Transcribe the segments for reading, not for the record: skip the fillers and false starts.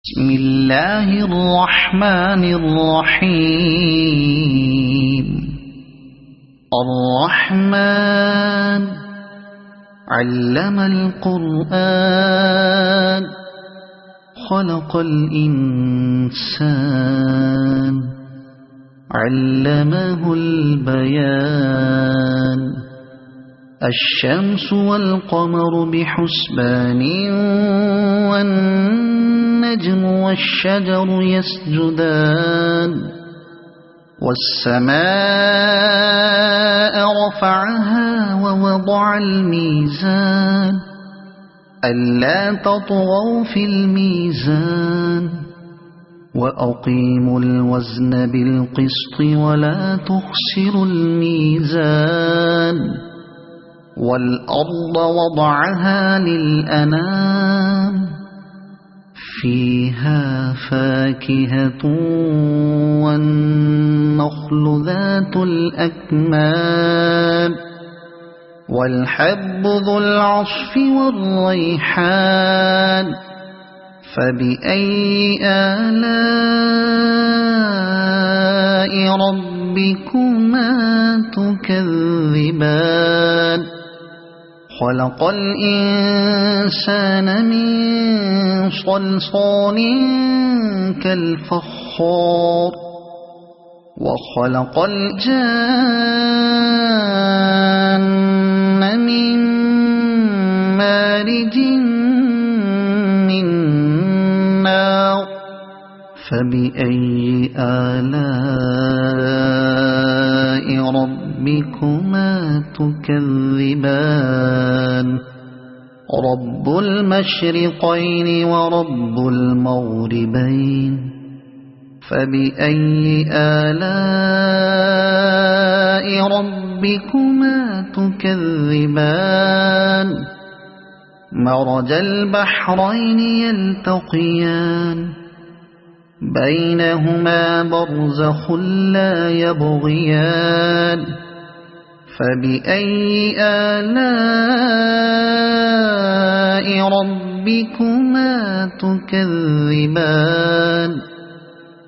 بسم الله الرحمن الرحيم. الرحمن علم القرآن خلق الإنسان علمه البيان. الشمس والقمر بحسبان والنجم والشجر يسجدان. والسماء رفعها ووضع الميزان ألا تطغوا في الميزان وأقيموا الوزن بالقسط ولا تخسروا الميزان. والأرض وضعها للأنام فيها فاكهة والنخل ذات الأكمام والحب ذو العصف والريحان. فبأي آلاء ربكما تكذبان. خلق الإنسان من صلصال كالفخار وخلق الجان من مارج من نار. فبأي آلاء ربكما تكذبان. رب المشرقين ورب المغربين. فبأي آلاء ربكما تكذبان. مرج البحرين يلتقيان بينهما برزخ لا يبغيان. فبأي آلاء ربكما تكذبان.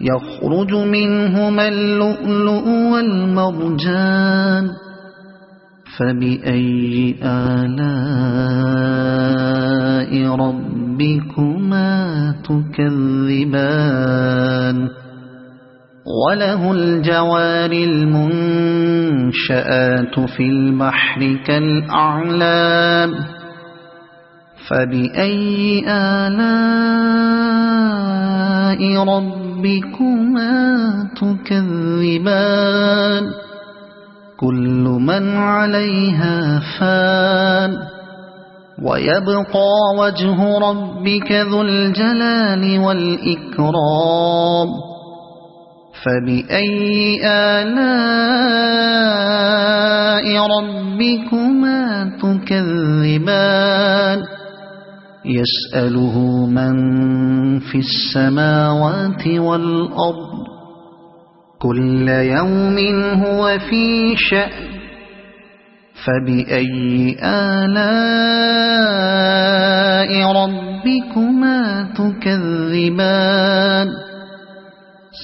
يخرج منهما اللؤلؤ والمرجان. فبأي آلاء ربكما تكذبان. وله الجوار المنشآت في البحر كالأعلام. فبأي آلاء ربكما تكذبان. كل من عليها فان ويبقى وجه ربك ذو الجلال والإكرام. فبأي آلاء ربكما تكذبان. يسأله من في السماوات والأرض كل يوم هو في شأن. فبأي آلاء ربكما تكذبان.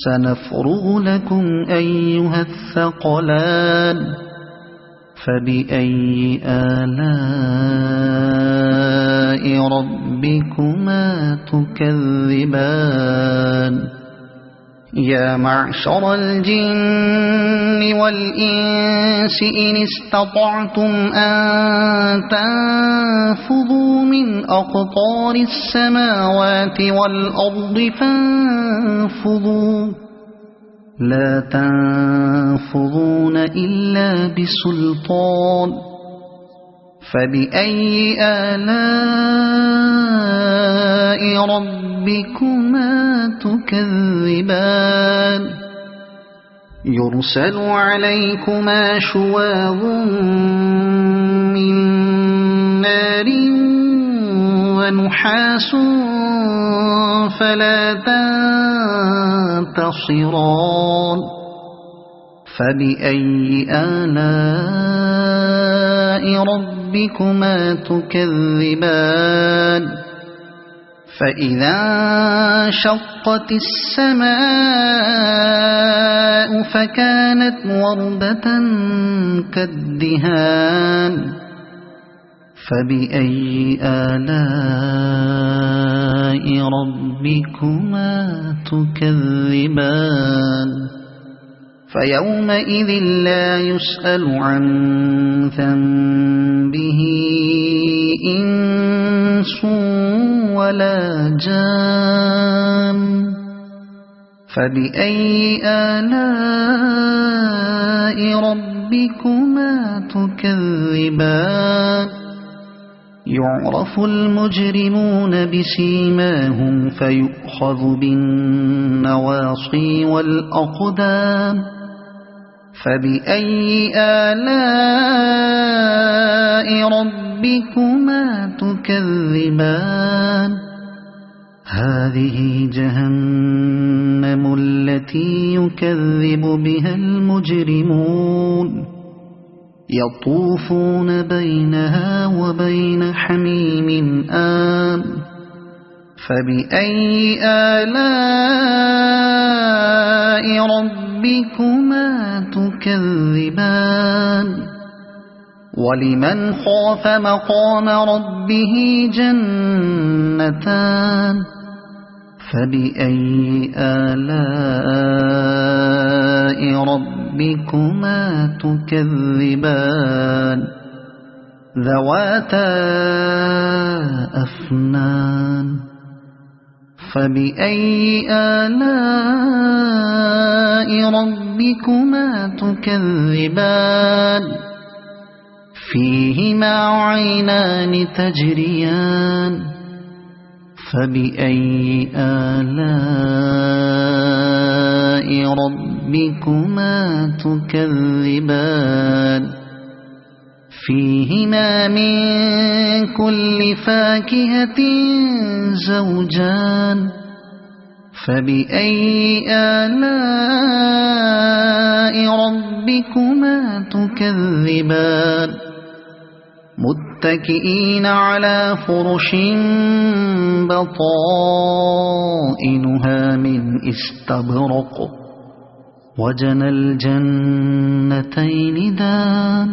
سنفرغ لكم أيها الثقلان. فبأي آلاء ربكما تكذبان. يا معشر الجن والإنس إن استطعتم أن تنفذوا من أقطار السماوات والأرض فانفذوا لا تنفذون إلا بسلطان. فبأي آلاء ربكما تكذبان. يرسل عليكما شواظ من نار ونحاس فلا تنتصران. فبأي آلاء ربكما تكذبان. فإذا انشقت السماء فكانت وردة كالدهان فبأي آلاء ربكما تكذبان فيومئذ لا يسأل عن ذنبه إنس ولا جان فبأي آلاء ربكما تكذبان يعرف المجرمون بسيماهم فيؤخذ بالنواصي والأقدام فبأي آلاء ربكما تكذبان هذه جهنم التي يكذب بها المجرمون يطوفون بينها وبين حميم آن فبأي آلاء ربكما تكذبان ولمن خاف مقام ربه جنتان فبأي آلاء ربكما تكذبان ذواتا أفنان فبأي آلاء ربكما تكذبان فيهما عينان تجريان فبأي آلاء ربكما تكذبان فيهما من كل فاكهة زوجان فبأي آلاء ربكما تكذبان متكئين على فرش بطائنها من استبرق وجنى الجنتين دان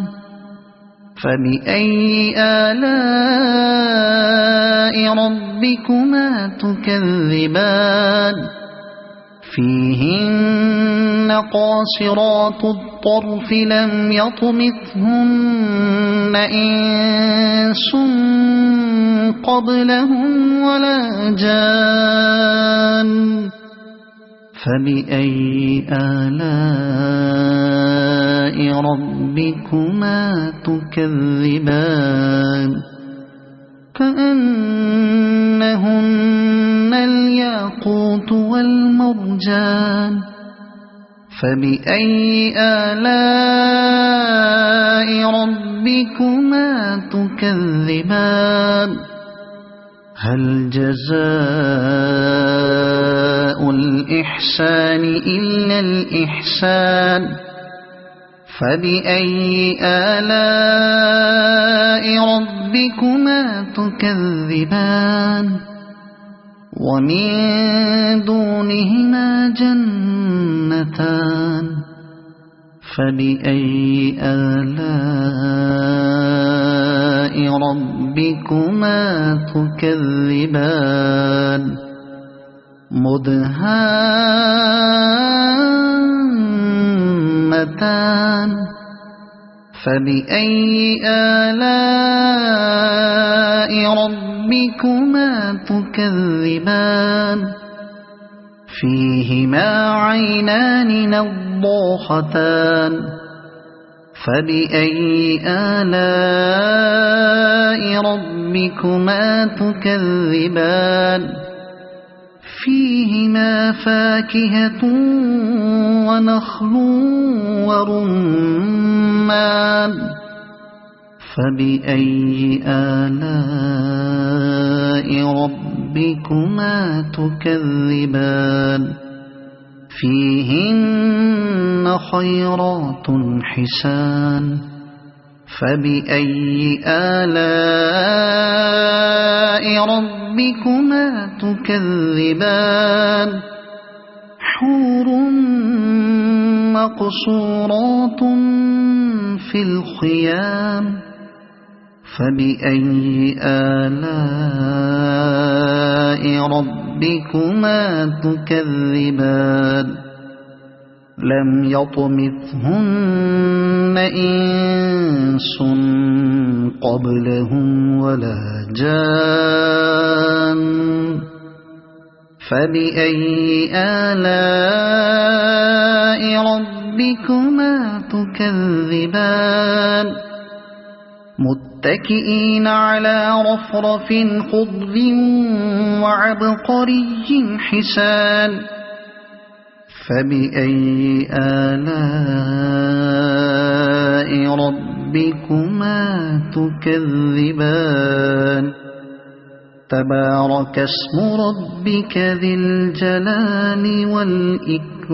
فبأي آلاء ربكما تكذبان فيهن قاصرات الطرف لم يطمثهن إنس قبلهم ولا جان فبأي آلاء ربكما تكذبان كأنهن الياقوت والمرجان فبأي آلاء ربكما تكذبان هل جزاء الإحسان إلا الإحسان فبأي آلاء ربكما تكذبان ومن دونهما جنتان فبأي آلاء ربكما تكذبان مدهامتان فبأي آلاء ربكما تكذبان فيهما عينان نضاختان فبأي آلاء ربكما تكذبان فيهما فاكهة ونخل ورمان فبأي آلاء ربكما تكذبان فيهن خيرات حسان فبأي آلاء ربكما تكذبان حور مقصورات في الخيام فبأي آلاء ربكما تكذبان لم يطمثهن إنس قبلهم ولا جان فبأي آلاء ربكما تكذبان متكئين على رفرف خضر وعبقري حسان فبأي آلاء ربكما تكذبان تبارك اسم ربك ذي الجلال والإكرام